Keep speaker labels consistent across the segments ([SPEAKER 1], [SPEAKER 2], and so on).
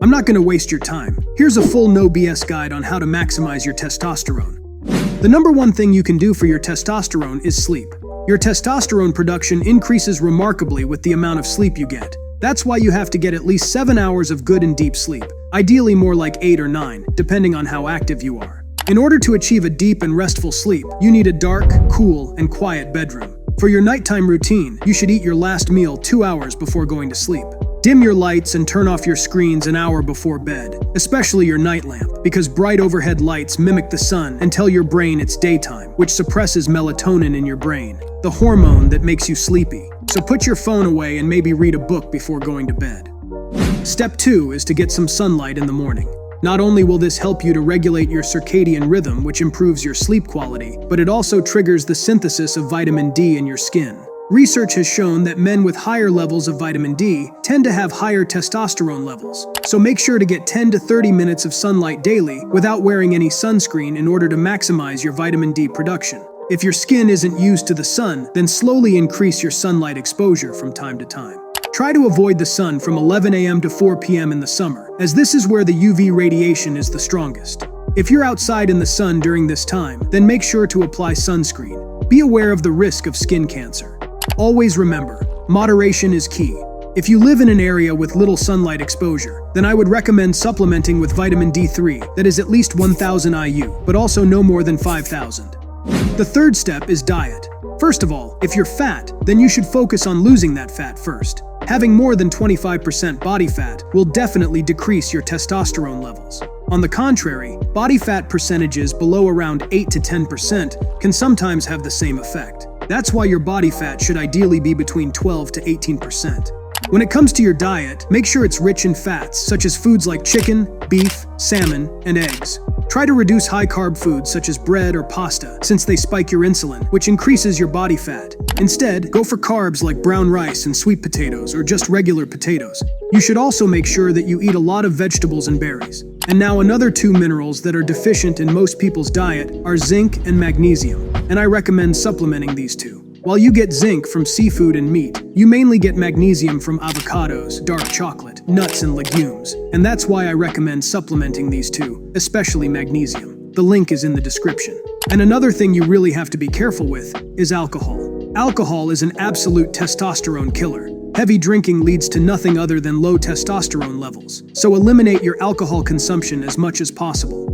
[SPEAKER 1] I'm not gonna waste your time. Here's a full no BS guide on how to maximize your testosterone. The number one thing you can do for your testosterone is sleep. Your testosterone production increases remarkably with the amount of sleep you get. That's why you have to get at least 7 hours of good and deep sleep, ideally more like 8 or 9, depending on how active you are. In order to achieve a deep and restful sleep, you need a dark, cool, and quiet bedroom. For your nighttime routine, you should eat your last meal 2 hours before going to sleep. Dim your lights and turn off your screens an hour before bed, especially your night lamp, because bright overhead lights mimic the sun and tell your brain it's daytime, which suppresses melatonin in your brain, the hormone that makes you sleepy. So put your phone away and maybe read a book before going to bed. Step 2 is to get some sunlight in the morning. Not only will this help you to regulate your circadian rhythm, which improves your sleep quality, but it also triggers the synthesis of vitamin D in your skin. Research has shown that men with higher levels of vitamin D tend to have higher testosterone levels, so make sure to get 10 to 30 minutes of sunlight daily without wearing any sunscreen in order to maximize your vitamin D production. If your skin isn't used to the sun, then slowly increase your sunlight exposure from time to time. Try to avoid the sun from 11 a.m. to 4 p.m. in the summer, as this is where the UV radiation is the strongest. If you're outside in the sun during this time, then make sure to apply sunscreen. Be aware of the risk of skin cancer. Always remember, moderation is key. If you live in an area with little sunlight exposure, then I would recommend supplementing with vitamin D3 that is at least 1000 IU, but also no more than 5000. The third step is diet. First of all, if you're fat, then you should focus on losing that fat first. Having more than 25% body fat will definitely decrease your testosterone levels. On the contrary, body fat percentages below around 8 to 10% can sometimes have the same effect. That's why your body fat should ideally be between 12 to 18%. When it comes to your diet, make sure it's rich in fats, such as foods like chicken, beef, salmon, and eggs. Try to reduce high-carb foods such as bread or pasta, since they spike your insulin, which increases your body fat. Instead, go for carbs like brown rice and sweet potatoes, or just regular potatoes. You should also make sure that you eat a lot of vegetables and berries. And now another 2 minerals that are deficient in most people's diet are zinc and magnesium, and I recommend supplementing these two. While you get zinc from seafood and meat, you mainly get magnesium from avocados, dark chocolate, nuts, and legumes. And that's why I recommend supplementing these two, especially magnesium. The link is in the description. And another thing you really have to be careful with is alcohol. Alcohol is an absolute testosterone killer. Heavy drinking leads to nothing other than low testosterone levels, so eliminate your alcohol consumption as much as possible.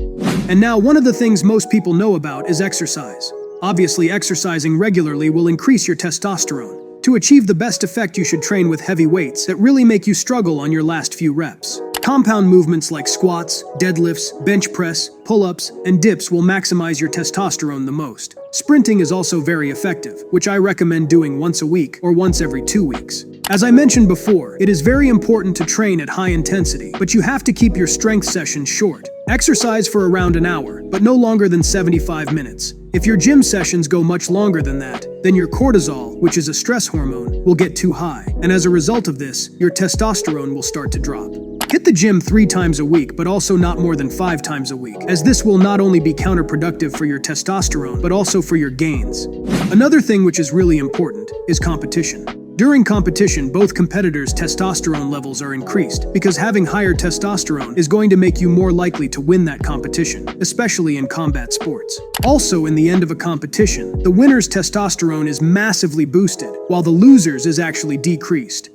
[SPEAKER 1] And now one of the things most people know about is exercise. Obviously, exercising regularly will increase your testosterone. To achieve the best effect, you should train with heavy weights that really make you struggle on your last few reps. Compound movements like squats, deadlifts, bench press, pull-ups, and dips will maximize your testosterone the most. Sprinting is also very effective, which I recommend doing once a week or once every 2 weeks. As I mentioned before, it is very important to train at high intensity, but you have to keep your strength sessions short. Exercise for around an hour, but no longer than 75 minutes. If your gym sessions go much longer than that, then your cortisol, which is a stress hormone, will get too high. And as a result of this, your testosterone will start to drop. Hit the gym 3 times a week, but also not more than 5 times a week, as this will not only be counterproductive for your testosterone, but also for your gains. Another thing which is really important is competition. During competition, both competitors' testosterone levels are increased, because having higher testosterone is going to make you more likely to win that competition, especially in combat sports. Also, in the end of a competition, the winner's testosterone is massively boosted, while the loser's is actually decreased.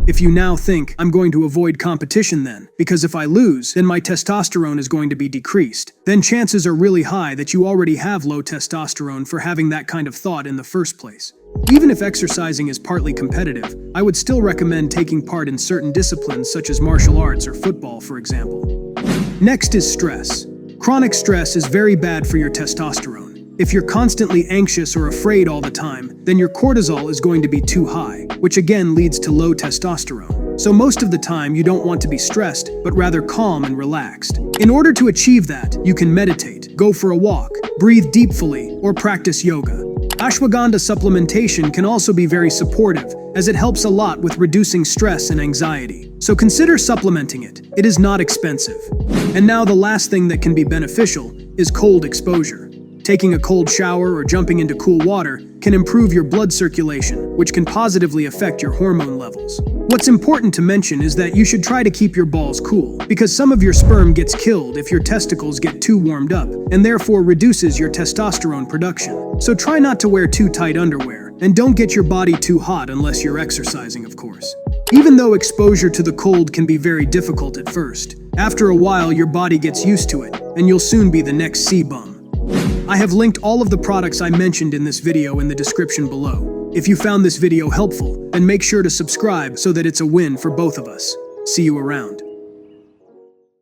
[SPEAKER 1] If you now think, I'm going to avoid competition then, because if I lose, then my testosterone is going to be decreased, then chances are really high that you already have low testosterone for having that kind of thought in the first place. Even if exercising is partly competitive, I would still recommend taking part in certain disciplines such as martial arts or football, for example. Next is stress. Chronic stress is very bad for your testosterone. If you're constantly anxious or afraid all the time, then your cortisol is going to be too high, which again leads to low testosterone. So most of the time you don't want to be stressed, but rather calm and relaxed. In order to achieve that, you can meditate, go for a walk, breathe deeply, or practice yoga. Ashwagandha supplementation can also be very supportive, as it helps a lot with reducing stress and anxiety. So consider supplementing it. It is not expensive. And now the last thing that can be beneficial is cold exposure. Taking a cold shower or jumping into cool water can improve your blood circulation, which can positively affect your hormone levels. What's important to mention is that you should try to keep your balls cool, because some of your sperm gets killed if your testicles get too warmed up, and therefore reduces your testosterone production. So try not to wear too tight underwear, and don't get your body too hot unless you're exercising, of course. Even though exposure to the cold can be very difficult at first, after a while your body gets used to it, and you'll soon be the next C-bum. I have linked all of the products I mentioned in this video in the description below. If you found this video helpful, then make sure to subscribe so that it's a win for both of us. See you around.